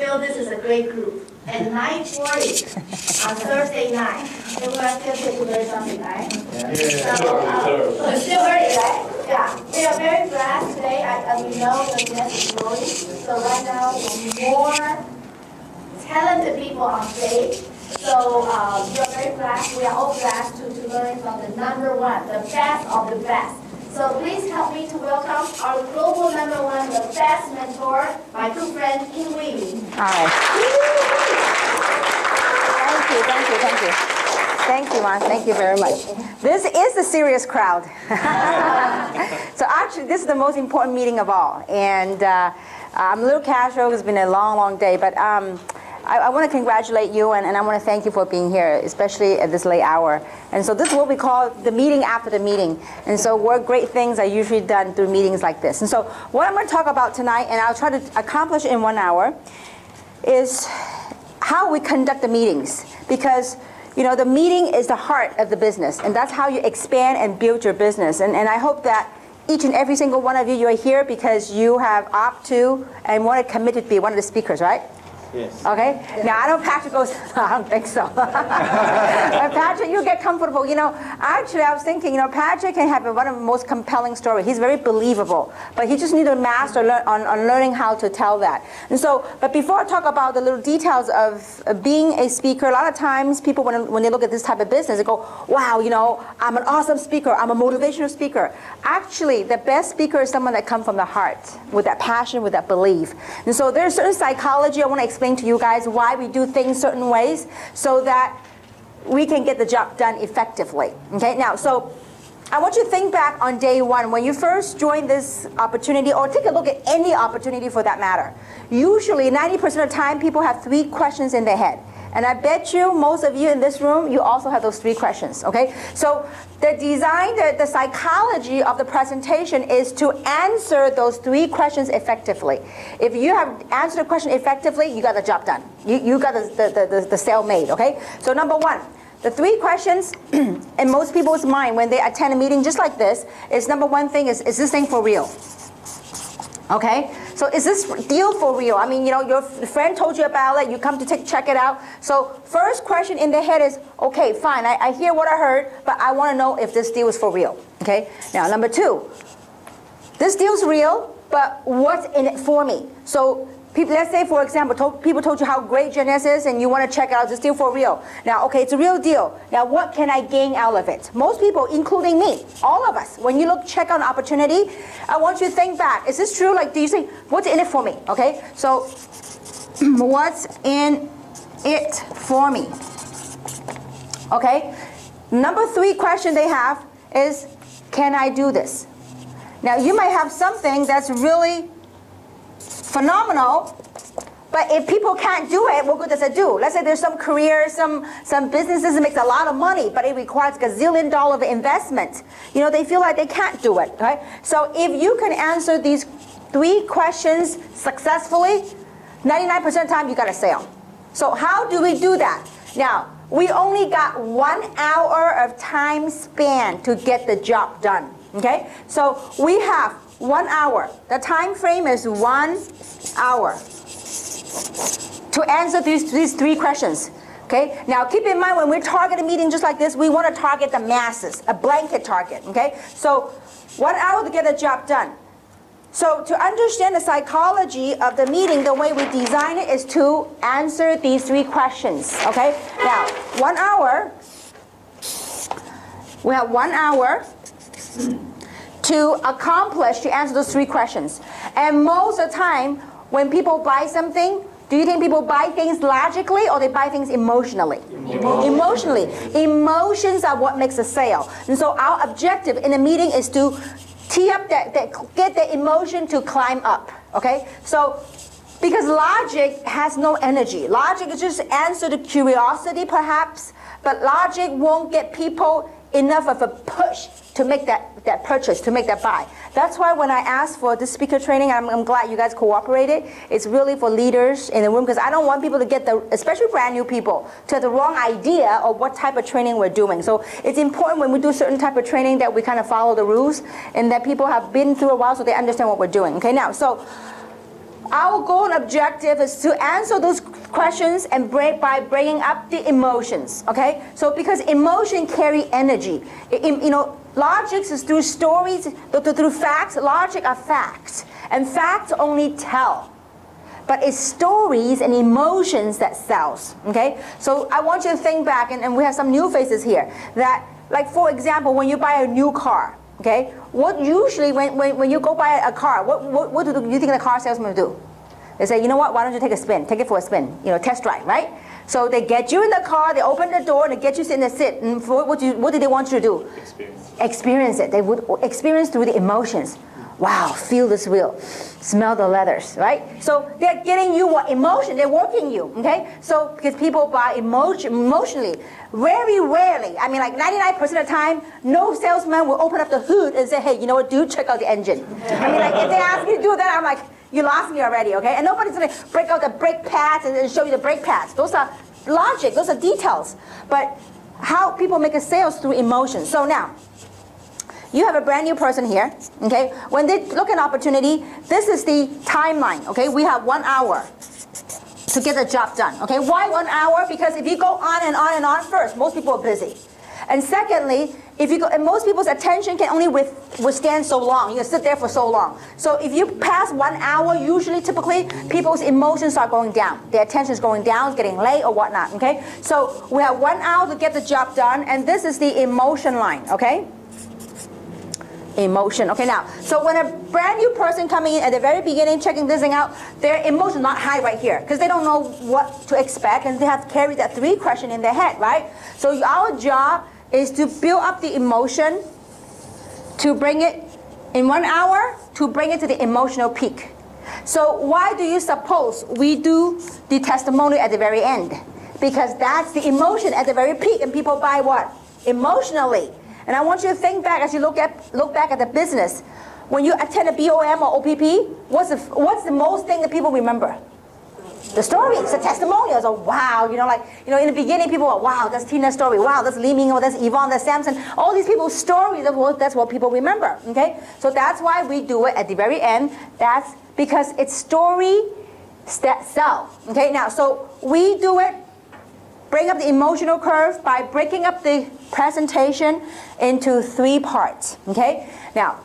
feel this is a great group. At 9:40 on Thursday night, everyone feels good to learn something, right? Yeah. It's still early, right? Yeah. We are very glad today. We know the guest is growing. So right now, more talented people on stage. So we are very glad. We are all glad to learn from the number one, the best of the best. So please help me to welcome our global number one, the best mentor, my good friend, Yin Wei. Hi. Thank you, Ron. Thank you very much. This is a serious crowd. So actually, this is the most important meeting of all. And I'm a little casual. It's been a long, long day. But I want to congratulate you, and I want to thank you for being here, especially at this late hour. And so this is what we call the meeting after the meeting. And so what great things are usually done through meetings like this. And so what I'm going to talk about tonight, and I'll try to accomplish in 1 hour, is how we conduct the meetings. Because you know, the meeting is the heart of the business, and that's how you expand and build your business. And I hope that each and every single one of you, you're here because you have opted to and want to commit to be one of the speakers, right? Yes. Okay? Yeah. Now, I know Patrick goes, I don't think so. Patrick, you get comfortable. You know, actually, I was thinking, you know, Patrick can have one of the most compelling stories. He's very believable, but he just needs to master on learning how to tell that. And so, but before I talk about the little details of being a speaker, a lot of times people, when they look at this type of business, they go, wow, you know, I'm an awesome speaker. I'm a motivational speaker. Actually, the best speaker is someone that comes from the heart, with that passion, with that belief. And so there's certain psychology I want to explain to you guys why we do things certain ways so that we can get the job done effectively. Okay, now, so I want you to think back on day one when you first joined this opportunity, or take a look at any opportunity for that matter. Usually 90% of the time people have 3 questions in their head. And I bet you, most of you in this room, you also have those 3 questions, okay? So the design, the psychology of the presentation is to answer those 3 questions effectively. If you have answered the question effectively, you got the job done. You got the sale made, okay? So number 1, the 3 questions in most people's mind when they attend a meeting just like this is, number 1 thing is this thing for real? Okay, so is this deal for real? I mean, you know, your friend told you about it, you come to check it out. So first question in the head is, okay, fine, I hear what I heard, but I want to know if this deal is for real. Okay, now number 2, this deal's real, but what's in it for me? So people, let's say, for example, people told you how great Janice is and you want to check out this deal for real. Now, okay, it's a real deal. Now, what can I gain out of it? Most people, including me, all of us, when you check out an opportunity, I want you to think back. Is this true? Like, do you think, what's in it for me? Okay, so what's in it for me? Okay, number 3 question they have is, can I do this? Now, you might have something that's really phenomenal, but if people can't do it, what good does it do? Let's say there's some career, some businesses that makes a lot of money, but it requires a gazillion dollar of investment. You know, they feel like they can't do it, right? So if you can answer these 3 questions successfully, 99% of the time you got a sale. So how do we do that? Now, we only got 1 hour of time span to get the job done, okay? So we have 1 hour. The time frame is 1 hour to answer these 3 questions. Okay. Now keep in mind, when we target a meeting just like this, we want to target the masses, a blanket target. Okay. So 1 hour to get the job done. So to understand the psychology of the meeting, the way we design it is to answer these 3 questions. Okay. Now 1 hour. We have 1 hour to accomplish, to answer those 3 questions. And most of the time, when people buy something, do you think people buy things logically or they buy things emotionally? Emotionally. Emotions are what makes a sale. And so our objective in a meeting is to tee up get the emotion to climb up. Okay? So, because logic has no energy. Logic is just answer to curiosity perhaps, but logic won't get people enough of a push to make that purchase, to make that buy. That's why when I asked for this speaker training, I'm glad you guys cooperated. It's really for leaders in the room, because I don't want people to get especially brand new people, to have the wrong idea of what type of training we're doing. So it's important when we do certain type of training that we kind of follow the rules and that people have been through a while so they understand what we're doing. Okay, now, so our goal and objective is to answer those questions and by bringing up the emotions, okay? So because emotion carry energy. Logic is through stories, through facts. Logic are facts. And facts only tell. But it's stories and emotions that sells, okay? So I want you to think back, and we have some new faces here, that, like, for example, when you buy a new car, okay, what usually, when you go buy a car, what do you think the car salesman will do? They say, you know what, why don't you take a spin? Take it for a spin, test drive, right? So they get you in the car, they open the door, and they get you in the seat. And what do they want you to do? Experience it. They would experience through the emotions. Wow, feel this wheel, smell the leathers, right? So they're getting you what emotion, they're working you, okay? So because people buy emotionally, very rarely, I mean like 99% of the time, no salesman will open up the hood and say, hey, you know what, dude, check out the engine. I mean like if they ask me to do that, I'm like, you lost me already, okay? And nobody's gonna break out the brake pads and show you the brake pads. Those are logic, those are details. But how people make a sales through emotion. So now, you have a brand new person here, okay? When they look at an opportunity, this is the timeline, okay? We have 1 hour to get the job done, okay? Why 1 hour? Because if you go on and on and on, first, most people are busy. And secondly, and most people's attention can only withstand so long. You can sit there for so long. So if you pass 1 hour, usually, typically, people's emotions are going down. Their attention is going down, it's getting late or whatnot, okay? So we have 1 hour to get the job done, and this is the emotion line, okay? Emotion. Okay, now, so when a brand new person coming in at the very beginning, checking this thing out, their emotion not high right here because they don't know what to expect and they have carried that 3 question in their head, right? So our job is to build up the emotion, to bring it in 1 hour, to bring it to the emotional peak. So why do you suppose we do the testimonial at the very end? Because that's the emotion at the very peak, and people buy what? Emotionally. And I want you to think back as you look back at the business. When you attend a BOM or OPP, what's the most thing that people remember? The stories, the testimonials. Oh wow, in the beginning people were, wow, that's Tina's story. Wow, that's Li Ming, or that's Yvonne, that's Samson. All these people's stories, that's what people remember. Okay, so that's why we do it at the very end. That's because it's story that sell. Okay, now so we do it. Bring up the emotional curve by breaking up the presentation into 3 parts, okay? Now,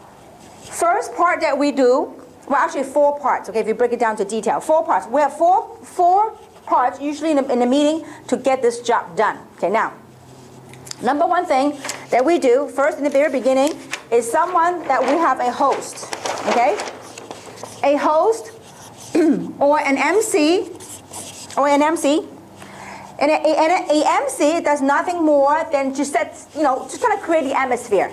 first part that we do, well actually 4 parts, okay, if you break it down to detail, 4 parts. We have four parts usually in the meeting to get this job done, okay? Now, number 1 thing that we do, first in the very beginning, is someone that we have a host, okay? A host or an MC, And a MC does nothing more than just just kind of create the atmosphere.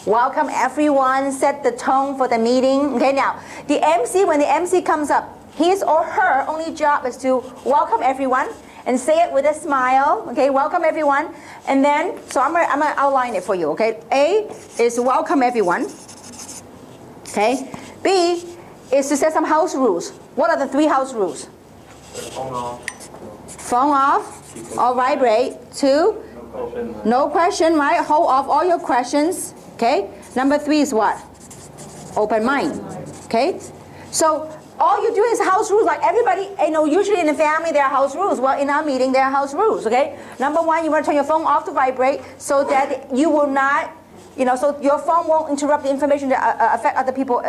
Welcome everyone, set the tone for the meeting. Okay, now, the MC, when the MC comes up, his or her only job is to welcome everyone and say it with a smile. Okay, welcome everyone. And then, so I'm gonna outline it for you, okay? A is welcome everyone. Okay? B is to set some house rules. What are the 3 house rules? Phone off. Or vibrate. 2, no question, right? Hold off all your questions. Okay. Number 3 is what? Open mind. Okay. So all you do is house rules. Like everybody, usually in the family there are house rules. Well, in our meeting there are house rules. Okay. Number 1, you want to turn your phone off to vibrate so that you will not, so your phone won't interrupt the information that affect other people.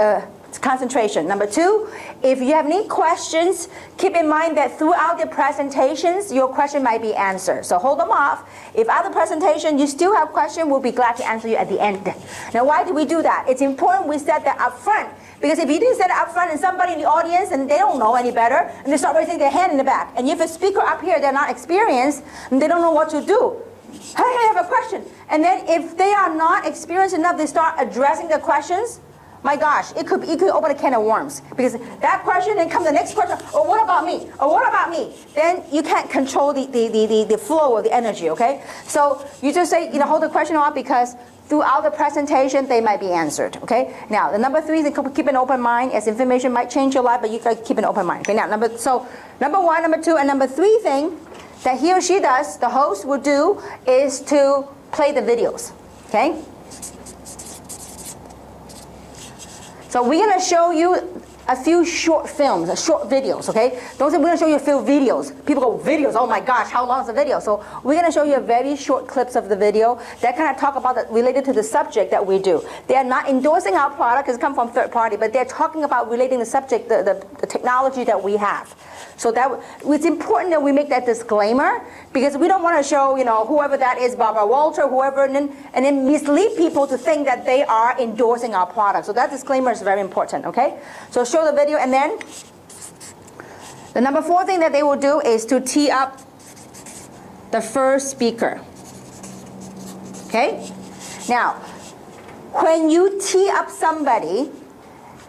Concentration. Number 2, if you have any questions, keep in mind that throughout the presentations, your question might be answered. So hold them off. If after the presentation you still have questions, we'll be glad to answer you at the end. Now, why do we do that? It's important we set that up front. Because if you didn't set it up front and somebody in the audience and they don't know any better, and they start raising their hand in the back, and if a speaker up here, they're not experienced, and they don't know what to do. Hey, I have a question. And then if they are not experienced enough, they start addressing the questions. My gosh, it could open a can of worms. Because that question, then comes the next question, or what about me? Or what about me? Then you can't control the flow of the energy, okay? So you just say, hold the question off because throughout the presentation, they might be answered, okay? Now, the number 3 is keep an open mind, as information might change your life, but you gotta keep an open mind. Okay, now, number 1, number 2, and number 3 thing that he or she does, the host will do, is to play the videos, okay? So we're going to show you a few short films, short videos, okay? Don't say we're gonna show you a few videos. People go, videos, oh my gosh, how long is the video? So we're gonna show you very short clips of the video that kind of talk about that related to the subject that we do. They are not endorsing our product, it's come from third party, but they're talking about relating the subject, the technology that we have. So that it's important that we make that disclaimer because we don't want to show, whoever that is, Barbara Walter, whoever, and then mislead people to think that they are endorsing our product. So that disclaimer is very important, okay? So show the video, and then the number 4 thing that they will do is to tee up the first speaker. Okay? Now, when you tee up somebody,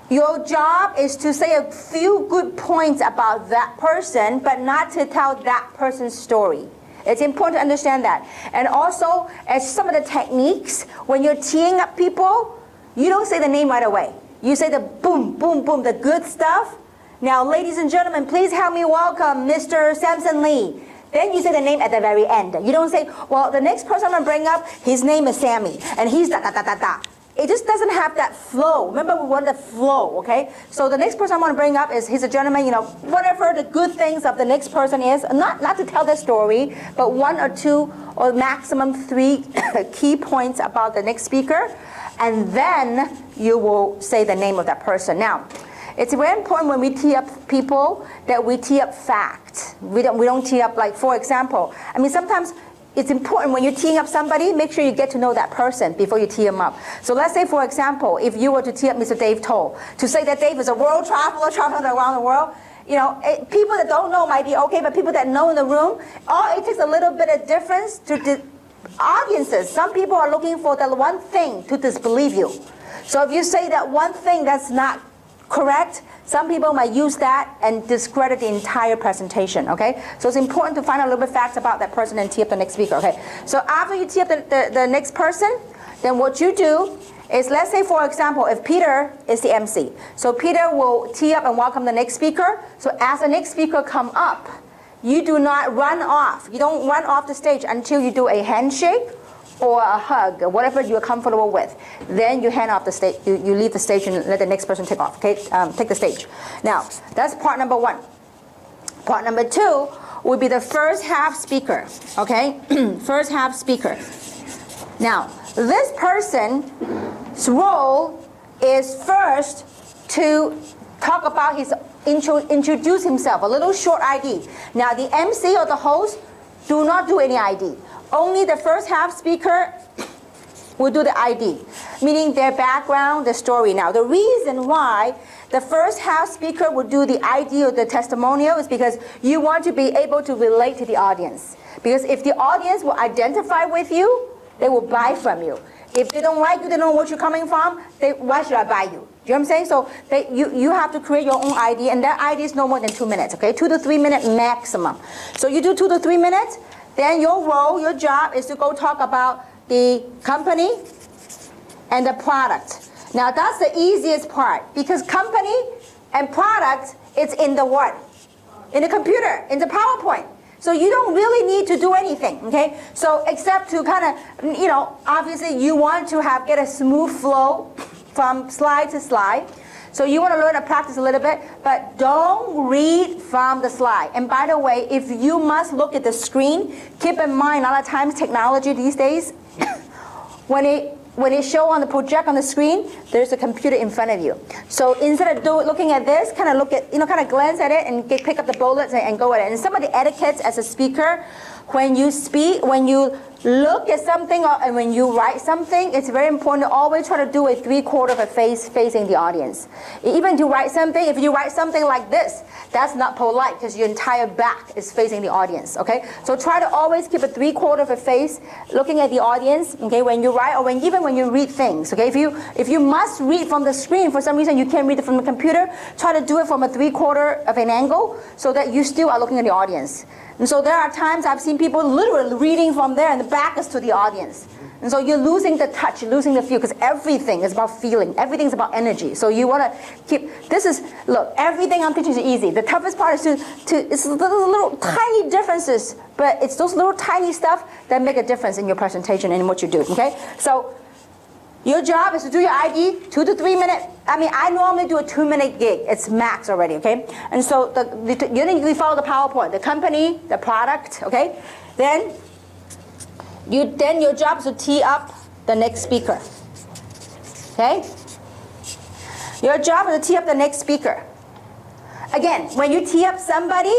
your job is to say a few good points about that person, but not to tell that person's story. It's important to understand that. And also, as some of the techniques, when you're teeing up people, you don't say the name right away. You say the boom, boom, boom, the good stuff. Now, ladies and gentlemen, please help me welcome Mr. Samson Lee. Then you say the name at the very end. You don't say, well, the next person I'm going to bring up, his name is Sammy, and he's da-da-da-da-da. It just doesn't have that flow. Remember, we want the flow, okay? So the next person I want to bring up he's a gentleman, whatever the good things of the next person is, not to tell their story, but 1 or 2 or maximum 3 key points about the next speaker, and then you will say the name of that person. Now, it's very important when we tee up people that we tee up facts. We don't tee up, like, for example, sometimes it's important when you're teeing up somebody, make sure you get to know that person before you tee them up. So let's say, for example, if you were to tee up Mr. Dave Toll, to say that Dave is a world traveler, traveling around the world, people that don't know might be okay, but people that know in the room, it takes a little bit of difference to audiences. Some people are looking for that one thing to disbelieve you. So if you say that one thing that's not correct, some people might use that and discredit the entire presentation, okay? So it's important to find out a little bit facts about that person and tee up the next speaker, okay? So after you tee up the next person, then what you do is, let's say, for example, if Peter is the MC. So Peter will tee up and welcome the next speaker. So as the next speaker come up, you do not run off. You don't run off the stage until you do a handshake or a hug, or whatever you're comfortable with. Then you hand off the stage, you leave the stage and let the next person take off, okay? Take the stage. Now, that's part number 1. Part number 2 would be the first half speaker, okay? First half speaker. Now, this person's role is first to talk about introduce himself, a little short ID. Now, the MC or the host do not do any ID. Only the first half speaker will do the ID, meaning their background, the story. Now, the reason why the first half speaker will do the ID or the testimonial is because you want to be able to relate to the audience. Because if the audience will identify with you, they will buy from you. If they don't like you, they don't know where you're coming from, why should I buy you? Do you know what I'm saying? So you have to create your own ID, and that ID is no more than 2 minutes, okay? 2 to 3 minute maximum. So you do 2 to 3 minutes, then your role, your job is to go talk about the company and the product. Now that's the easiest part, because company and product, it's in the what? In the computer, in the PowerPoint. So you don't really need to do anything, okay? So except to kind of, obviously you want to get a smooth flow from slide to slide. So you want to learn to practice a little bit, but don't read from the slide. And by the way, if you must look at the screen, keep in mind a lot of times technology these days, when it show on the project on the screen, there's a computer in front of you. So instead of looking at this, kind of look at, kind of glance at it and pick up the bullets and go at it. And some of the etiquettes as a speaker, when you speak, when you look at something and when you write something, it's very important to always try to do a 3/4 of a face facing the audience. Even to write something, if you write something like this, that's not polite because your entire back is facing the audience, okay? So try to always keep a 3/4 of a face looking at the audience, okay, when you write or even when you read things, okay? If you must read from the screen, for some reason you can't read it from the computer, try to do it from a 3/4 of an angle so that you still are looking at the audience. And so there are times I've seen people literally reading from there and the back is to the audience. And so you're losing the touch, you're losing the feel, because everything is about feeling. Everything's about energy. So you want to keep, look, everything I'm teaching is easy. The toughest part is it's those little tiny differences, but it's those little tiny stuff that make a difference in your presentation and in what you do, okay? So Your job is to do your ID, 2 to 3 minutes. I mean, I normally do a 2-minute gig. It's max already, okay? And so you follow the PowerPoint, the company, the product, okay? Then your job is to tee up the next speaker, okay? Your job is to tee up the next speaker. Again, when you tee up somebody,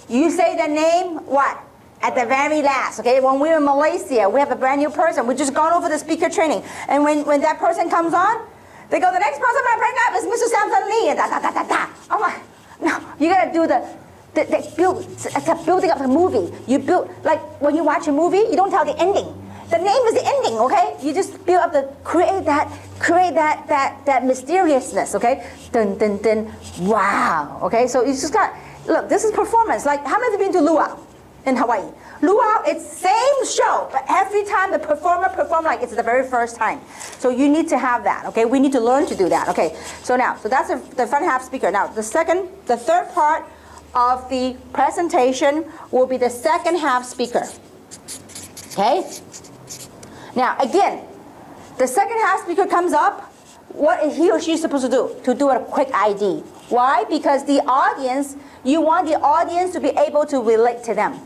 you say the name, what? At the very last, okay? When we're in Malaysia, we have a brand new person. We've just gone over the speaker training. And when that person comes on, they go, the next person I bring up is Mr. Samson Lee. And da, da, da, da, da. I'm like, no, you got to do it's a building up the movie. You build, like when you watch a movie, you don't tell the ending. The name is the ending, okay? You just build up create that mysteriousness, okay? Dun, dun, dun, wow, okay? So you just got, look, this is performance. Like, how many have been to Luau in Hawaii? Luau, it's same show, but every time the performer perform like it's the very first time. So you need to have that, okay? We need to learn to do that, okay? So that's the front half speaker. Now, the third part of the presentation will be the second half speaker, okay? Now, again, the second half speaker comes up, what is he or she supposed to do? To do a quick ID. Why? Because the audience, you want the audience to be able to relate to them.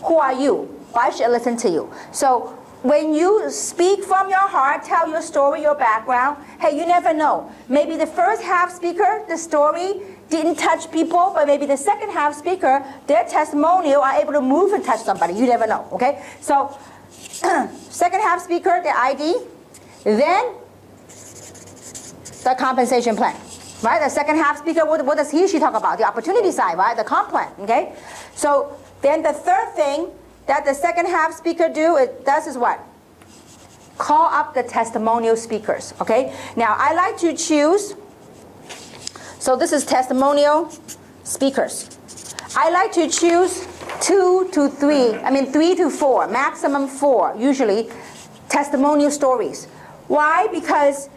Who are you? Why should I listen to you? So when you speak from your heart, tell your story, your background, hey, you never know. Maybe the first half speaker, the story didn't touch people, but maybe the second half speaker, their testimonial are able to move and touch somebody. You never know, okay? So second half speaker, the ID, then the compensation plan, right? The second half speaker, what does he or she talk about? The opportunity side, right? The comp plan, okay? So then the third thing that the second half speaker does is what? Call up the testimonial speakers, okay? Now, I like to choose, so this is testimonial speakers. I like to choose 2 to 3, 3 to 4, maximum 4, usually, testimonial stories. Why? Because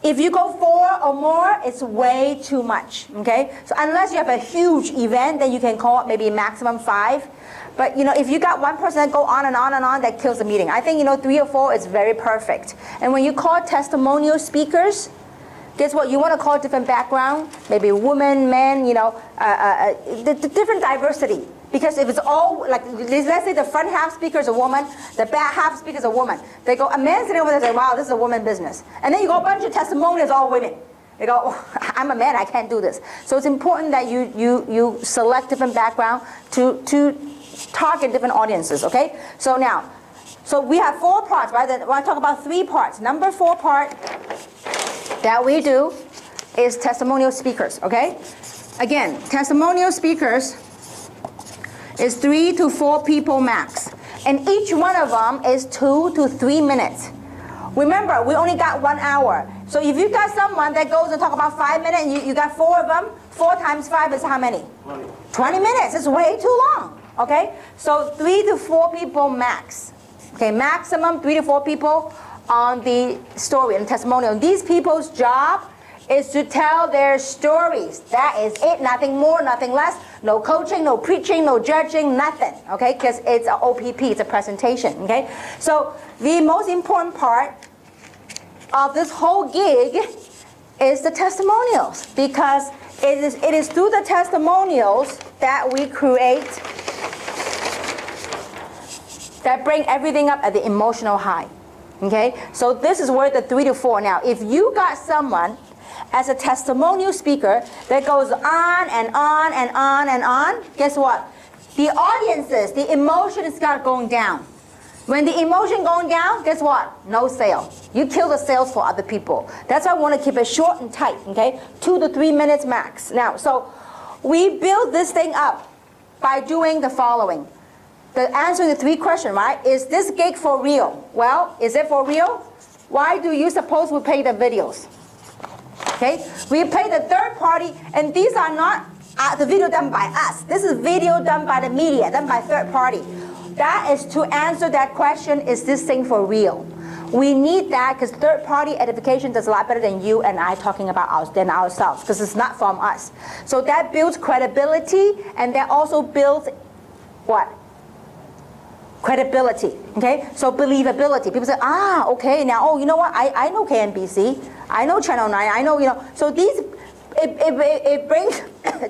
if you go 4 or more, it's way too much, okay? So unless you have a huge event, then you can call it maybe maximum 5. But if you got one person that go on and on and on, that kills the meeting. I think 3 or 4 is very perfect. And when you call testimonial speakers, guess what? You want to call different background, maybe women, men, the different diversity. Because if it's all, like, let's say the front half speaker is a woman, the back half speaker is a woman. They go, a man sitting over there say, wow, this is a woman business. And then you go a bunch of testimonials, all women. They go, oh, I'm a man, I can't do this. So it's important that you select different background to target different audiences, okay? So we have 4 parts, right? I want to talk about 3 parts. Number 4 part that we do is testimonial speakers, okay? Again, testimonial speakers is 3 to 4 people max. And each one of them is 2 to 3 minutes. Remember, we only got 1 hour. So if you got someone that goes and talk about 5 minutes, and you got 4 of them, 4 times 5 is how many? 20 minutes. It's way too long, okay? So 3 to 4 people max. Okay, maximum 3 to 4 people on the story and testimonial. These people's job is to tell their stories. That is it, nothing more, nothing less. No coaching, no preaching, no judging, nothing, okay? Because it's an OPP, it's a presentation, okay? So the most important part of this whole gig is the testimonials, because it is through the testimonials that we create, that bring everything up at the emotional high, okay? So this is where the 3 to 4. Now, if you got someone as a testimonial speaker that goes on and on and on and on, guess what? The audiences, the emotion start going down. When the emotion going down, guess what? No sale. You kill the sales for other people. That's why I want to keep it short and tight, okay? 2 to 3 minutes max. Now, so we build this thing up by doing the following. Answering the 3 questions, right? Is this gig for real? Well, is it for real? Why do you suppose we pay the videos? Okay, we pay the third party, and these are not the video done by us. This is video done by the media, done by third party. That is to answer that question, is this thing for real? We need that because third party edification does a lot better than you and I talking about ourselves, because it's not from us. So that builds credibility, and that also builds what? credibility, okay? So believability. People say, okay, now, oh, you know what? I know KNBC. I know Channel 9. I know, So these, it brings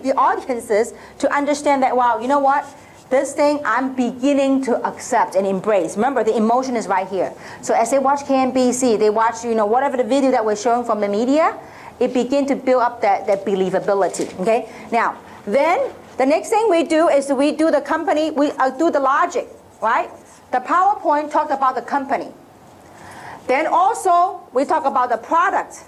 the audiences to understand that, wow, you know what? This thing I'm beginning to accept and embrace. Remember, the emotion is right here. So as they watch KNBC, they watch, whatever the video that we're showing from the media, it begins to build up that believability, okay? Now, then the next thing we do is we do the company, we do the logic, right? The PowerPoint talked about the company. Then also, we talk about the product.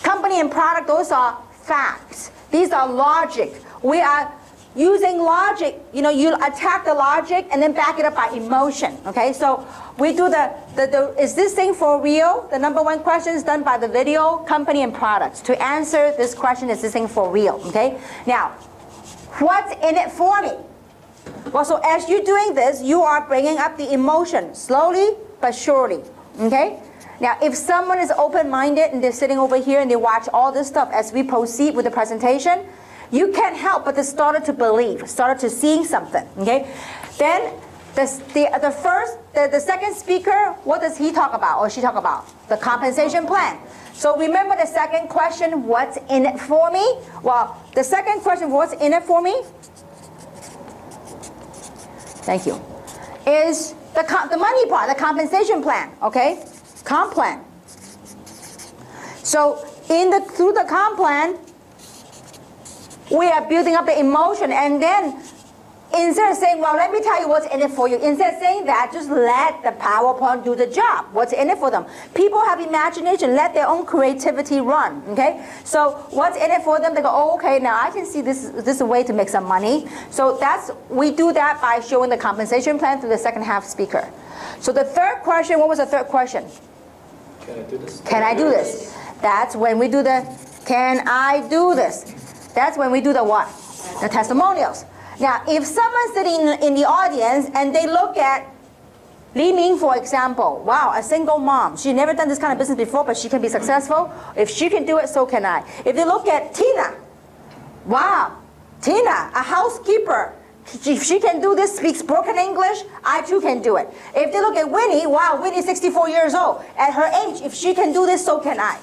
Company and product, those are facts. These are logic. We are using logic. You attack the logic and then back it up by emotion, okay? So we do is this thing for real? The number one question is done by the video, company, and products. To answer this question, is this thing for real, okay? Now, what's in it for me? Well, so as you're doing this, you are bringing up the emotion, slowly but surely, okay? Now, if someone is open-minded and they're sitting over here and they watch all this stuff as we proceed with the presentation, you can't help but to start to believe, start to seeing something, okay? Then the second speaker, what does he talk about or she talk about? The compensation plan. So remember the second question, what's in it for me? Well, the second question, what's in it for me? Thank you. Is the money part, the compensation plan, okay? Comp plan. So through the comp plan, we are building up the emotion, and then instead of saying, well, let me tell you what's in it for you, instead of saying that, just let the PowerPoint do the job. What's in it for them? People have imagination. Let their own creativity run, okay? So what's in it for them? They go, oh, okay, now I can see this is a way to make some money. So we do that by showing the compensation plan through the second half speaker. So the third question, what was the third question? Can I do this? Can I do this? That's when we do the, can I do this? That's when we do the what? The testimonials. Now, if someone's sitting in the audience and they look at Li Ming, for example, wow, a single mom. She's never done this kind of business before, but she can be successful. If she can do it, so can I. If they look at Tina, wow, Tina, a housekeeper. If she can do this, speaks broken English, I too can do it. If they look at Winnie, wow, Winnie's 64 years old. At her age, if she can do this, so can I.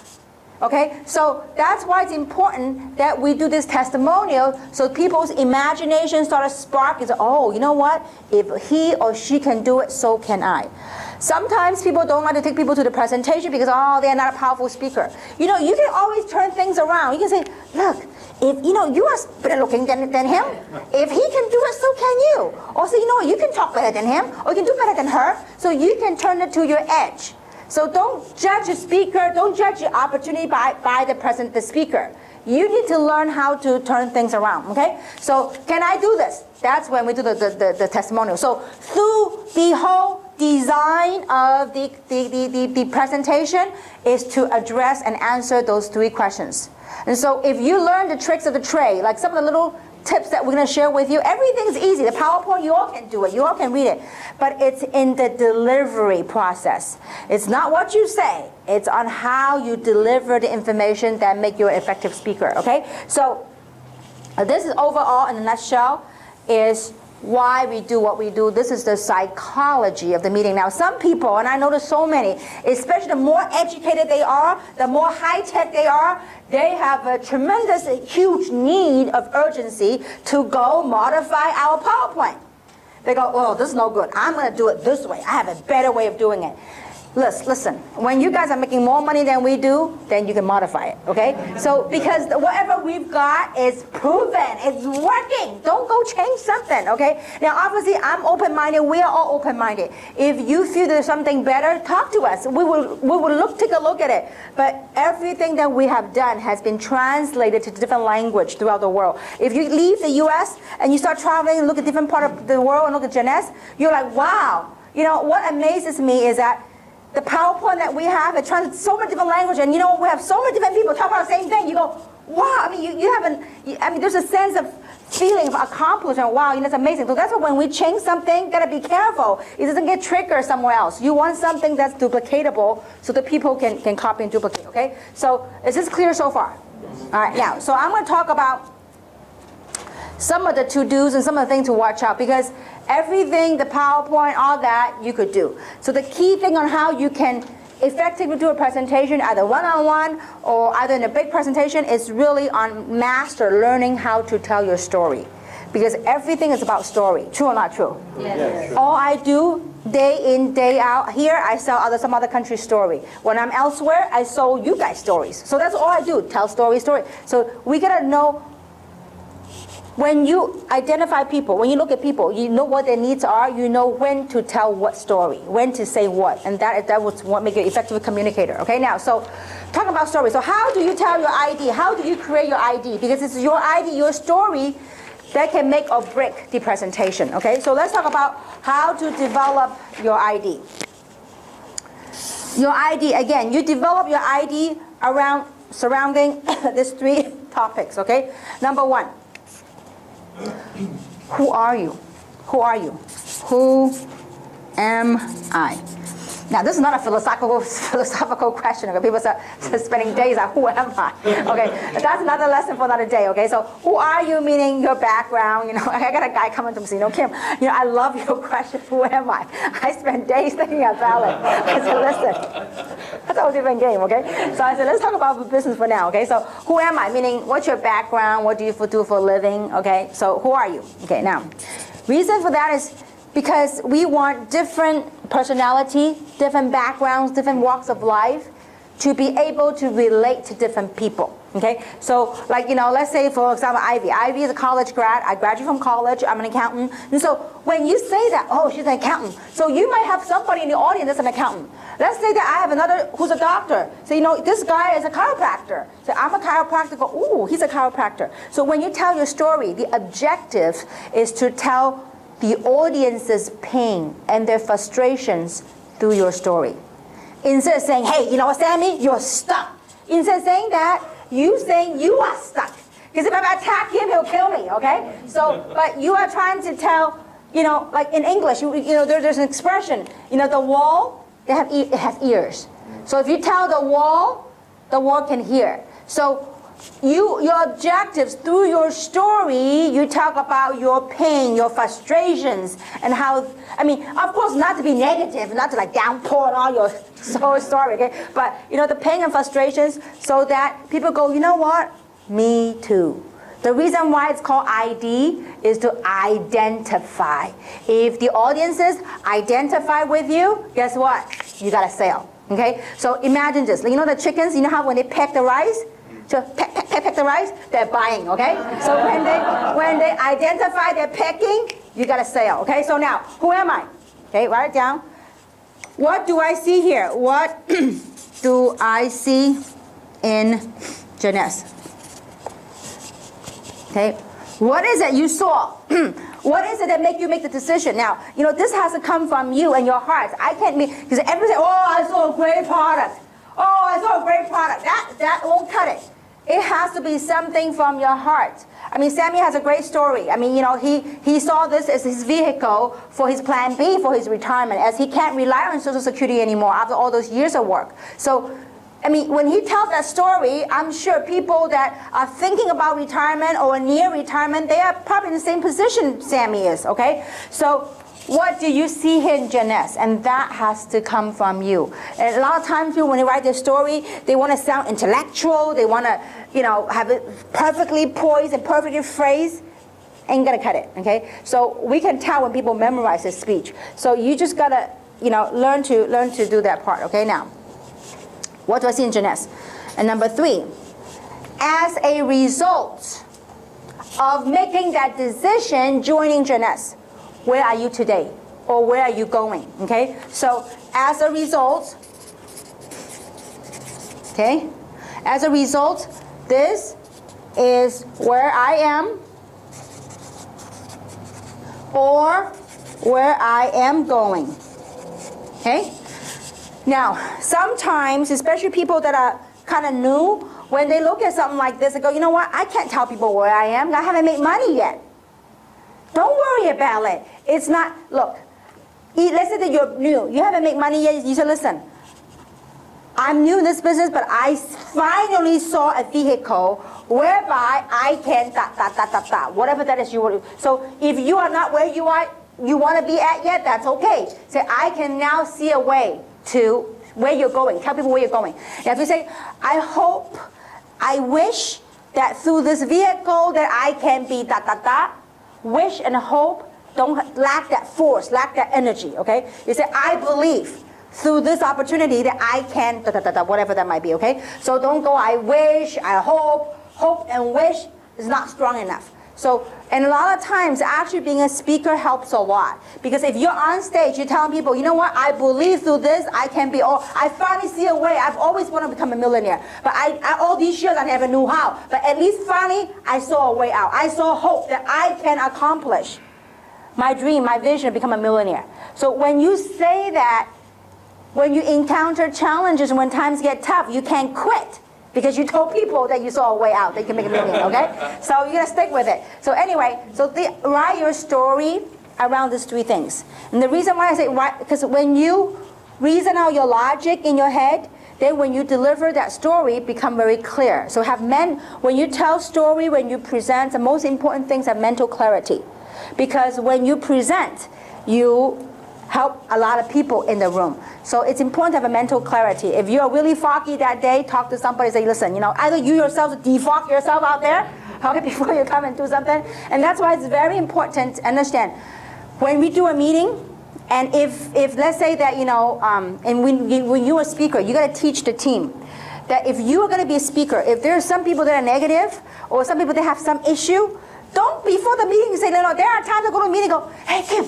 Okay, so that's why it's important that we do this testimonial so people's imagination start to spark. Is, oh, you know what? If he or she can do it, so can I. Sometimes people don't like to take people to the presentation because, oh, they're not a powerful speaker. You can always turn things around. You can say, look, if you are better looking than him, if he can do it, so can you. Also, you know what? You can talk better than him, or you can do better than her, so you can turn it to your edge. So don't judge a speaker, don't judge the opportunity by the speaker. You need to learn how to turn things around, okay? So can I do this? That's when we do the testimonial. So through the whole design of the presentation is to address and answer those three questions. And so if you learn the tricks of the trade, like some of the little tips that we're going to share with you, everything's easy. The PowerPoint, you all can do it. You all can read it. But it's in the delivery process. It's not what you say. It's on how you deliver the information that make you an effective speaker, okay? So this is overall, in a nutshell, is why we do what we do. This is the psychology of the meeting. Now, some people, and I notice so many, especially the more educated they are, the more high-tech they are, they have a tremendous, huge need of urgency to go modify our PowerPoint. They go, oh, this is no good. I'm going to do it this way. I have a better way of doing it. Listen, when you guys are making more money than we do, then you can modify it, okay? So, because whatever we've got is proven, it's working. Don't go change something, okay? Now, obviously, I'm open-minded. We are all open-minded. If you feel there's something better, talk to us. We will take a look at it. But everything that we have done has been translated to different language throughout the world. If you leave the U.S. and you start traveling and look at different part of the world and look at Jeunesse, you're like, wow. You know, what amazes me is that the PowerPoint that we have, it translates so many different languages, and we have so many different people talk about the same thing. You go, wow, I mean, there's a sense of feeling of accomplishment. Wow, it's amazing. So that's why when we change something, gotta be careful. It doesn't get triggered somewhere else. You want something that's duplicatable so that people can copy and duplicate, okay? So is this clear so far? All right, now, so I'm gonna talk about some of the to-dos and some of the things to watch out, because everything, the PowerPoint, all that, you could do. So the key thing on how you can effectively do a presentation, either one-on-one or either in a big presentation, is really on learning how to tell your story. Because everything is about story. True or not true? Yes. All I do, day in, day out, here I sell some other country's story. When I'm elsewhere, I sell you guys stories. So that's all I do, tell story. So we gotta know, when you identify people, when you look at people, you know what their needs are, you know when to tell what story, when to say what, and that was what makes you an effective communicator. Okay, now, so talk about story. So how do you tell your ID? How do you create your ID? Because it's your ID, your story, that can make or break the presentation. Okay, so let's talk about how to develop your ID. Your ID, again, you develop your ID surrounding these 3 topics. Okay, number 1. Who are you? Who are you? Who am I? Now, this is not a philosophical question. Okay? People start spending days on who am I? Okay, that's another lesson for another day. Okay, so who are you, meaning your background. You know, I got a guy coming to me saying, Kim, you know, I love your question. Who am I? I spent days thinking about it. I said, listen, that's a whole different game. Okay, so I said, let's talk about business for now. Okay, so who am I? Meaning, what's your background? What do you do for a living? Okay, so who are you? Okay, now, reason for that is because we want different personality, different backgrounds, different walks of life to be able to relate to different people. Okay, so like, you know, let's say for example Ivy. Ivy is a college grad. I graduated from college. I'm an accountant. And so when you say that, oh, she's an accountant, so you might have somebody in the audience that's an accountant. Let's say that I have another who's a doctor. So you know, this guy is a chiropractor. So I'm a chiropractor. Go, ooh, he's a chiropractor. So when you tell your story, the objective is to tell the audience's pain and their frustrations through your story. Instead of saying, hey, you know what, Sammy, you're stuck. Instead of saying that, you saying you are stuck. Because if I attack him, he'll kill me, okay? So, but you are trying to tell, you know, like in English, you know, there's an expression, you know, the wall, it has ears. So if you tell the wall can hear. So your objectives through your story, you talk about your pain, your frustrations, and how, I mean, of course not to be negative, not to like downpour all your story, okay? But, you know, the pain and frustrations so that people go, you know what? Me too. The reason why it's called ID is to identify. If the audiences identify with you, guess what? You got a sale, okay? So imagine this. You know the chickens, you know how when they peck the rice? So peck the rice, they're buying, okay? So when they identify they're pecking, you got a sale, okay? So now, who am I? Okay, write it down. What do I see here? What do I see in Janice? Okay, what is it you saw? What is it that make you make the decision? Now, you know, this has to come from you and your heart. I can't mean, because everybody say, oh, I saw a great product. Oh, I saw a great product. That won't cut it. It has to be something from your heart. I mean, Sammy has a great story. I mean, you know, he saw this as his vehicle for his plan B, for his retirement, as he can't rely on Social Security anymore after all those years of work. So, I mean, when he tells that story, I'm sure people that are thinking about retirement or near retirement, they are probably in the same position Sammy is, okay? So, what do you see here in Janice? And that has to come from you. And a lot of times people, when they write their story, they want to sound intellectual. They want to, you know, have it perfectly poised and perfectly phrased. Ain't gonna cut it, okay? So we can tell when people memorize their speech. So you just gotta, you know, learn to do that part, okay? Now, what do I see in Janice? And number 3, as a result of making that decision, joining Janice, where are you today? Or where are you going? Okay? So, as a result, okay? As a result, this is where I am or where I am going. Okay? Now, sometimes, especially people that are kind of new, when they look at something like this, they go, you know what? I can't tell people where I am. I haven't made money yet. Don't worry about it. It's not, look, let's say that you're new. You haven't made money yet. You say, listen, I'm new in this business, but I finally saw a vehicle whereby I can whatever that is you want to. So if you are not where you want to be at yet, that's okay. Say, I can now see a way to where you're going. Tell people where you're going. Now if you say, I wish that through this vehicle that I can be wish and hope, don't lack that force, lack that energy, okay? You say, I believe through this opportunity that I can, whatever that might be, okay? So don't go, I wish, I hope. Hope and wish is not strong enough. So, and a lot of times, actually being a speaker helps a lot. Because if you're on stage, you're telling people, you know what, I believe through this, I can be, I finally see a way. I've always wanted to become a millionaire. But I all these years, I never knew how. But at least finally, I saw a way out. I saw hope that I can accomplish my dream, my vision, become a millionaire. So when you say that, when you encounter challenges, when times get tough, you can't quit. Because you told people that you saw a way out, that you can make a million, okay? So you're going to stick with it. So anyway, write your story around these three things. And the reason why I say write, because when you reason out your logic in your head, then when you deliver that story, it becomes very clear. So when you tell story, when you present, the most important things are mental clarity. Because when you present, you help a lot of people in the room. So it's important to have a mental clarity. If you're really foggy that day, talk to somebody, say, listen, either you yourself defog yourself out there, okay, before you come and do something. And that's why it's very important to understand, when we do a meeting, and if let's say that, and when you're a speaker, you got to teach the team that if you are going to be a speaker, if there are some people that are negative, or some people that have some issue, don't, before the meeting, say, no, there are times I go to a meeting and go, hey, Kim,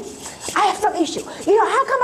I have some issue. How come?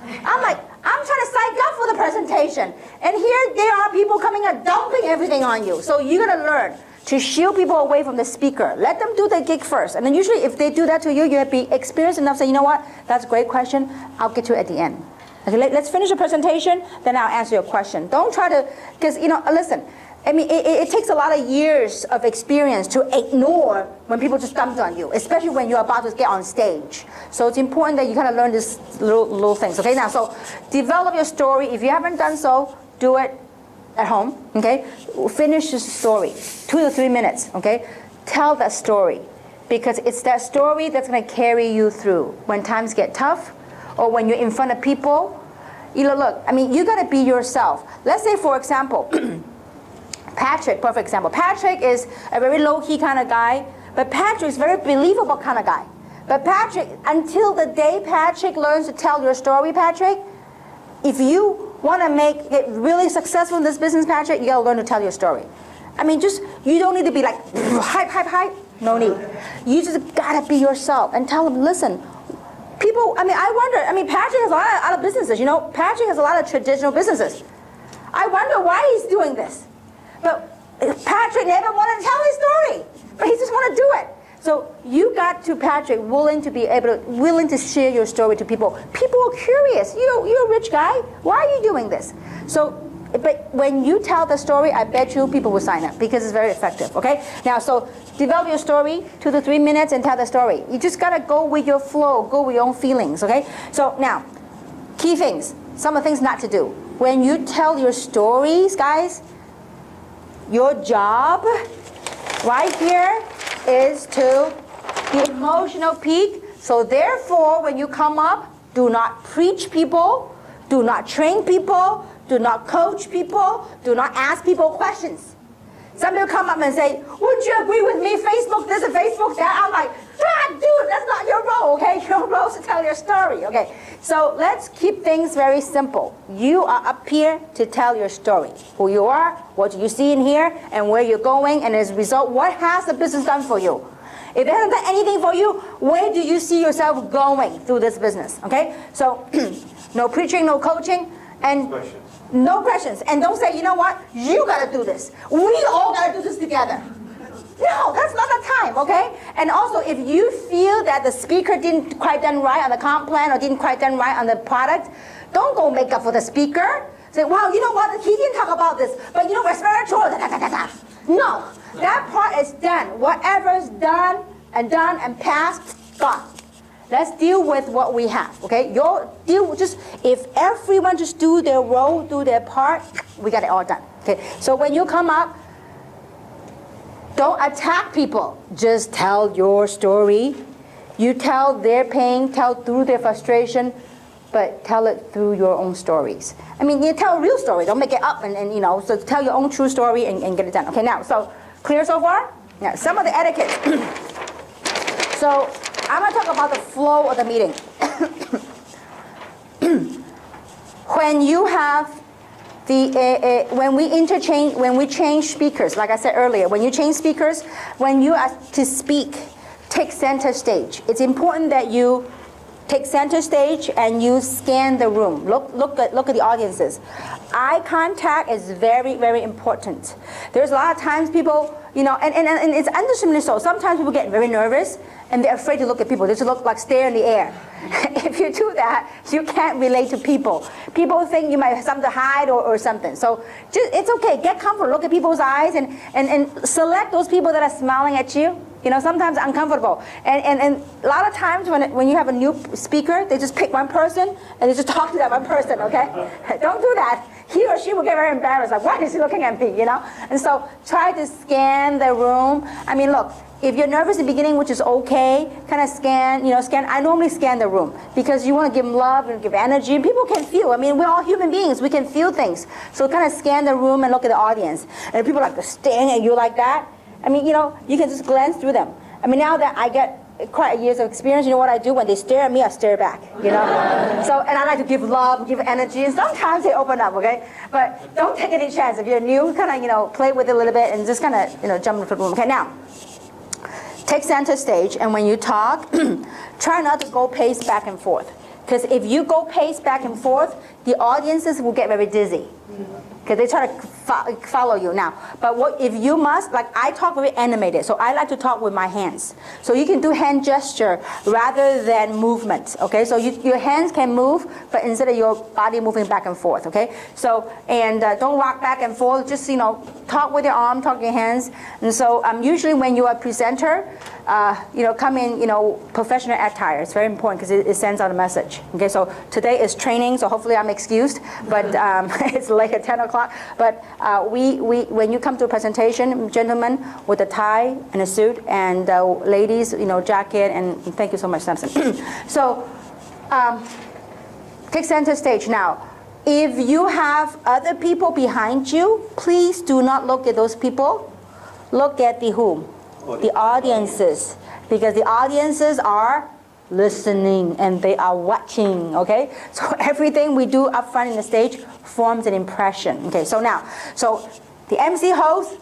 I'm like, I'm trying to psych up for the presentation. And here there are people coming and dumping everything on you. So you got to learn to shield people away from the speaker. Let them do the gig first. And then usually if they do that to you, you have to be experienced enough to say, you know what, that's a great question. I'll get to it at the end. Okay, let's finish the presentation, then I'll answer your question. Don't try to, because, listen, I mean, it takes a lot of years of experience to ignore when people just dump on you, especially when you're about to get on stage. So it's important that you kind of learn these little things. Okay, now, so develop your story. If you haven't done so, do it at home. Okay, finish the story, 2 to 3 minutes. Okay, tell that story, because it's that story that's going to carry you through when times get tough, or when you're in front of people. Look, I mean, you got to be yourself. Let's say, for example, Patrick, perfect example. Patrick is a very low-key kind of guy, but Patrick is a very believable kind of guy. But Patrick, until the day Patrick learns to tell your story, Patrick, if you want to make it really successful in this business, Patrick, you got to learn to tell your story. I mean, you don't need to be like, hype. No need. You just got to be yourself and tell them, listen, people, I wonder, Patrick has a lot of businesses. Patrick has a lot of traditional businesses. I wonder why he's doing this. But Patrick never wanted to tell his story, but he just wanted to do it. So you got to, Patrick, willing to share your story to people. People are curious. You're a rich guy. Why are you doing this? So, but when you tell the story, I bet you people will sign up because it's very effective. Okay. Now, so develop your story, 2 to 3 minutes, and tell the story. You just gotta go with your flow, go with your own feelings. Okay. So now, key things. Some of the things not to do when you tell your stories, guys. Your job right here is to the emotional peak. So therefore, when you come up, do not preach people, do not train people, do not coach people, do not ask people questions. Some people come up and say, would you agree with me? Facebook this and Facebook that. I'm like, dude, that's not your role, okay? Your role is to tell your story, okay? So let's keep things very simple. You are up here to tell your story. Who you are, what you see in here, and where you're going, and as a result, what has the business done for you? If it hasn't done anything for you, where do you see yourself going through this business, okay? So no preaching, no coaching, and no questions. And don't say, you know what, you got to do this. We all got to do this together. No, that's not the time, okay? And also, if you feel that the speaker didn't quite done right on the comp plan or didn't quite done right on the product, don't go make up for the speaker. Say, wow, you know what, he didn't talk about this, but we're spiritual, No, that part is done. Whatever's done and passed, gone. let's deal with what we have, okay? If everyone just do their role, do their part, we got it all done, okay? So when you come up, don't attack people. Just tell your story. You tell their pain, tell through their frustration, but tell it through your own stories. I mean, you tell a real story. Don't make it up and you know, so tell your own true story and get it done. Okay, now, so clear so far? Yeah, some of the etiquette. So I'm going to talk about the flow of the meeting. When you have when we change speakers, like I said earlier, when you change speakers, when you are to speak, take center stage. It's important that you take center stage and you scan the room. Look at the audiences. Eye contact is very, very important. There's a lot of times people, you know, and it's understandably so. Sometimes people get very nervous and they're afraid to look at people. They just look like stare in the air. If you do that, you can't relate to people. People think you might have something to hide or something. So it's okay. Get comfortable. Look at people's eyes and select those people that are smiling at you. You know, sometimes uncomfortable. And a lot of times when you have a new speaker, they just pick one person and they just talk to that one person, okay? Don't do that. He or she will get very embarrassed. Like, why is he looking at me, you know? And so try to scan the room. I mean, look, if you're nervous in the beginning, which is okay, kind of scan. I normally scan the room because you want to give them love and give energy. And people can feel. I mean, we're all human beings. We can feel things. So kind of scan the room and look at the audience. And people like staring at you like that. I mean, you know, you can just glance through them. I mean, now that I get quite years of experience, you know what I do? When they stare at me, I stare back, you know? So, and I like to give love, give energy, and sometimes they open up, okay? But don't take any chance. If you're new, kind of, you know, play with it a little bit and just kind of, you know, jump into the room. Okay, now, take center stage, and when you talk, try not to go pace back and forth. Because if you go pace back and forth, the audiences will get very dizzy. Because they try to follow you now. But if you must, like I talk very animated, so I like to talk with my hands. So you can do hand gesture rather than movement, okay? So your hands can move, but instead of your body moving back and forth, okay? So, and don't rock back and forth, just, you know, talk with your arm, talk with your hands. And so usually when you're a presenter, you know, come in, you know, professional attire. It's very important because it sends out a message. Okay, so today is training, so hopefully I'm excused, but it's late at 10 o'clock. But when you come to a presentation, gentlemen with a tie and a suit, and ladies, you know, jacket, and thank you so much, Samson. So take center stage now. If you have other people behind you, please do not look at those people. Look at the whom? The audiences, because the audiences are listening and they are watching, okay? So everything we do up front in the stage forms an impression, okay? So now, so the MC host,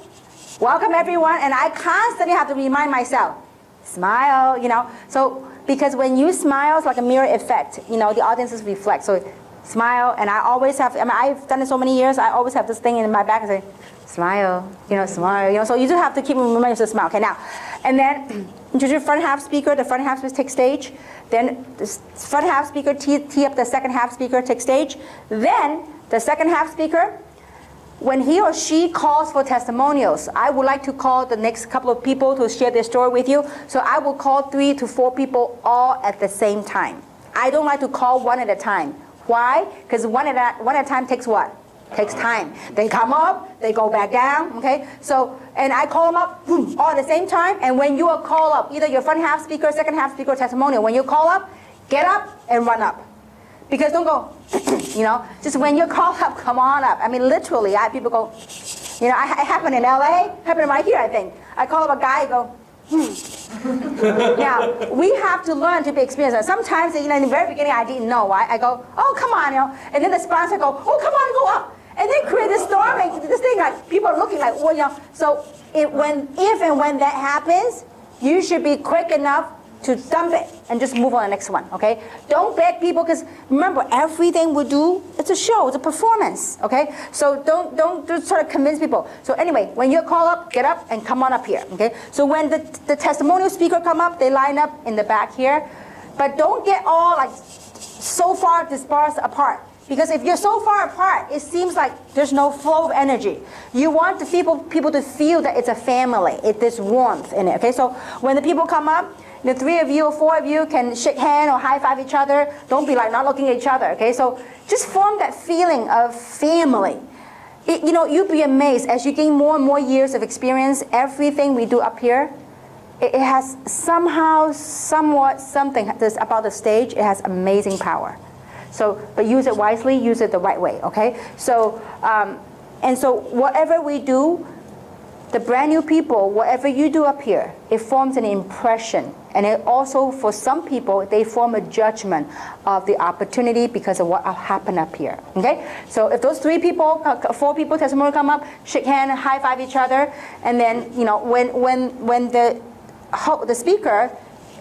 welcome everyone, and I constantly have to remind myself, smile, you know? So, because when you smile, it's like a mirror effect, you know, the audiences reflect. So smile, and I always have, I mean, I've done it so many years, I always have this thing in my back and say, smile, you know, smile, you know, so you just have to keep reminding yourself to smile. Okay, now, and then introduce front half speaker, the front half speaker take stage, then the front half speaker tee up the second half speaker, take stage, then the second half speaker, when he or she calls for testimonials, I would like to call the next couple of people to share their story with you, so I will call 3 to 4 people all at the same time. I don't like to call one at a time. Why? Because one at a time takes what? Takes time. They come up, they go back down, okay? So, and I call them up, boom, all at the same time, and when you are called up, either your front half speaker, second half speaker, testimonial, when you call up, get up and run up. Because don't go, you know, just when you're called up, come on up. I mean, literally, I have people go, you know, it happened in LA, happened right here, I think. I call up a guy, go, Now, we have to learn to be experienced. Sometimes, you know, in the very beginning, I didn't know. I go, oh, come on, you know. And then the sponsor go, oh, come on, go up. And they create this storm, and this thing, like, people are looking like, well, you know. So if and when that happens, you should be quick enough to dump it and just move on to the next one, okay? Don't beg people, because remember, everything we do, it's a show, it's a performance, okay? So don't just try to convince people. So anyway, when you call up, get up and come on up here, okay? So when the testimonial speaker come up, they line up in the back here, but don't get all like so far dispersed apart. Because if you're so far apart, it seems like there's no flow of energy. You want the people to feel that it's a family, there's warmth in it, okay? So when the people come up, the 3 of you or 4 of you can shake hand or high five each other. Don't be like not looking at each other, okay? So just form that feeling of family. You know, you'd be amazed as you gain more and more years of experience, everything we do up here, it has somehow, somewhat, something about the stage, it has amazing power. So, but use it wisely, use it the right way, okay? So, and so whatever we do, the brand new people, whatever you do up here, it forms an impression. And it also, for some people, they form a judgment of the opportunity because of what happened up here, okay? So if those 3 people, 4 people, testimony come up, shake hand, high five each other, and then, you know, when the speaker,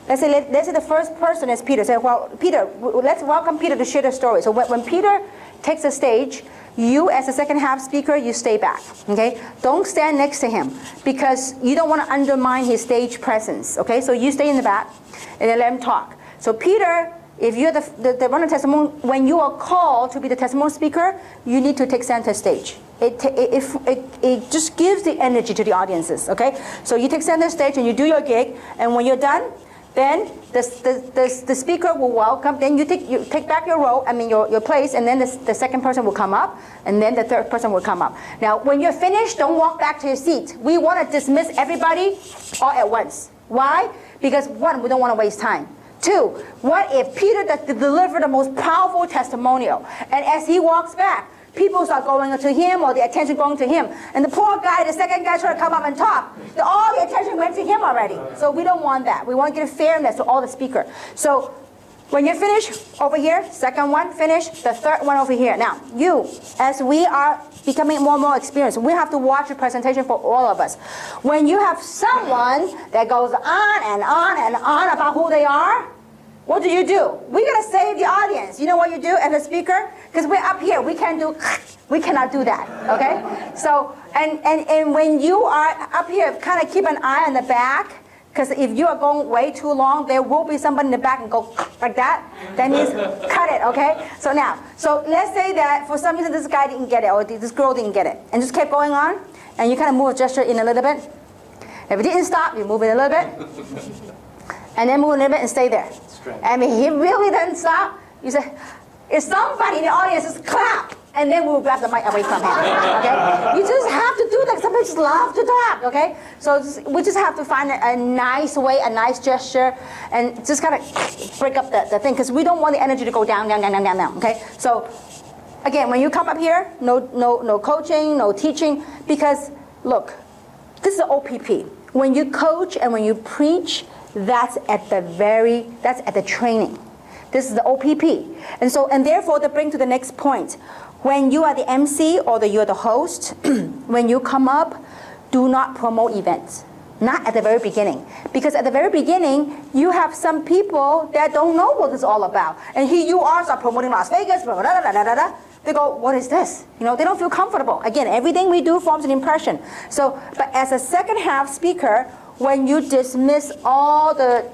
let's say the first person is Peter. Say, well, Peter, let's welcome Peter to share the story. So when Peter takes the stage, you as the second half speaker, you stay back, okay? Don't stand next to him because you don't want to undermine his stage presence, okay? So you stay in the back and then let him talk. So Peter, if you're the one of testimony, when you are called to be the testimony speaker, you need to take center stage. It just gives the energy to the audiences, okay? So you take center stage and you do your gig, and when you're done, then the speaker will welcome, then you take back your row, your place, and then the second person will come up, and then the third person will come up. Now, when you're finished, don't walk back to your seat. We want to dismiss everybody all at once. Why? Because 1, we don't want to waste time. 2, what if Peter delivered the most powerful testimonial, and as he walks back, people start going to him or the attention going to him. And the poor guy, the second guy trying to come up and talk, all the attention went to him already. So we don't want that. We want to give fairness to all the speakers. So when you're finished over here, second one finished, the third one over here. Now, you, as we are becoming more and more experienced, we have to watch the presentation for all of us. When you have someone that goes on and on and on about who they are, what do? We gotta save the audience. You know what you do as a speaker? Because we're up here, we cannot do that, okay? So, and when you are up here, kind of keep an eye on the back, because if you are going way too long, there will be somebody in the back and go like that. That means cut it, okay? So now, let's say that for some reason this guy didn't get it, or this girl didn't get it, and just kept going on, and you kind of move a gesture in a little bit. If it didn't stop, you move it a little bit, and then move a little bit and stay there. I mean, he really doesn't stop. You say, if somebody in the audience just clap, and then we'll grab the mic away from him, okay? You just have to do that. Some people just love to talk, okay? So we just have to find a nice way, a nice gesture, and just kind of break up the thing, because we don't want the energy to go down, down, down, down, down, down, okay? So again, when you come up here, no coaching, no teaching, because look, this is the OPP. When you coach and when you preach, that's at the training. This is the OPP. And therefore, to bring to the next point, when you are the MC or you are the host, when you come up, do not promote events. Not at the very beginning. Because at the very beginning, you have some people that don't know what it's all about. And here you are start promoting Las Vegas, blah, blah, blah, blah, blah, blah. They go, what is this? You know, they don't feel comfortable. Again, everything we do forms an impression. So, but as a second half speaker, when you dismiss all the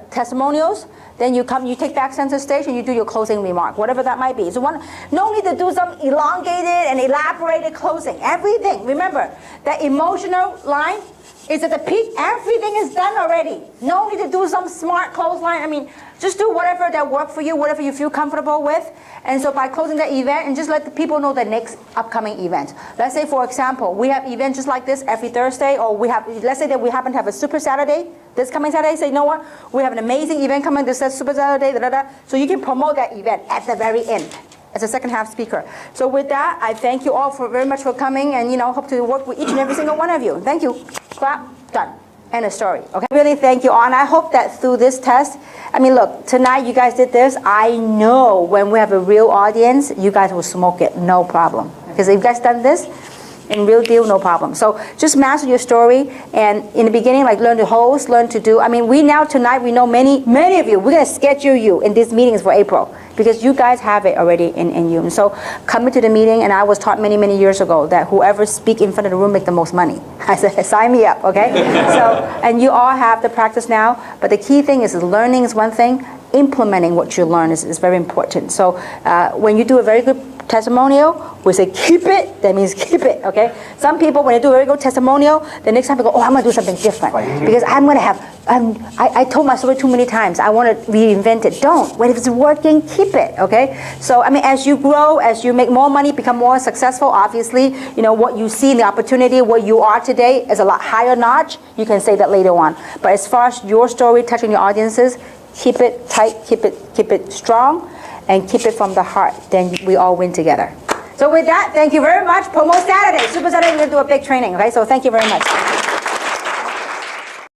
testimonials, then you take back center stage and you do your closing remark, whatever that might be. So no need to do some elongated and elaborated closing. Everything, remember, that emotional line is at the peak. Everything is done already. No need to do some smart close line. I mean, just do whatever that works for you, whatever you feel comfortable with. And so by closing the event, and just let the people know the next upcoming event. Let's say, for example, we have events just like this every Thursday, or let's say that we happen to have a Super Saturday this coming Saturday. Say, you know what? We have an amazing event coming this Super Saturday, da, da, da. So you can promote that event at the very end as a second half speaker. So with that, I thank you all very much for coming, and hope to work with each and every single one of you. Thank you. Clap. Done. End of story. Okay. Really thank you all, and I hope that through this test, I mean, look, tonight you guys did this. I know when we have a real audience, you guys will smoke it, no problem. Because if you guys done this, in real deal, no problem. So just master your story, and in the beginning, like learn to host, learn to do. I mean, tonight we know many of you. We're gonna schedule you in these meetings for April, because you guys have it already in you. And so come to the meeting, and I was taught many years ago that whoever speak in front of the room make the most money. I said, sign me up, okay? So, and you all have the practice now, but the key thing is learning is one thing, implementing what you learn is very important. So when you do a very good testimonial, we say keep it, that means keep it, okay? Some people, when they do a very good testimonial, the next time they go, oh, I'm gonna do something different. Because I'm gonna have, I told my story too many times, I wanna reinvent it. Don't, when it's working, keep it, okay? So, I mean, as you grow, as you make more money, become more successful, obviously, you know, what you see in the opportunity, what you are today is a lot higher notch. You can say that later on. But as far as your story touching your audiences, keep it tight, keep it strong, and keep it from the heart. Then we all win together. So with that, thank you very much. Promo Saturday, Super Saturday, we're going to do a big training, okay? So thank you very much.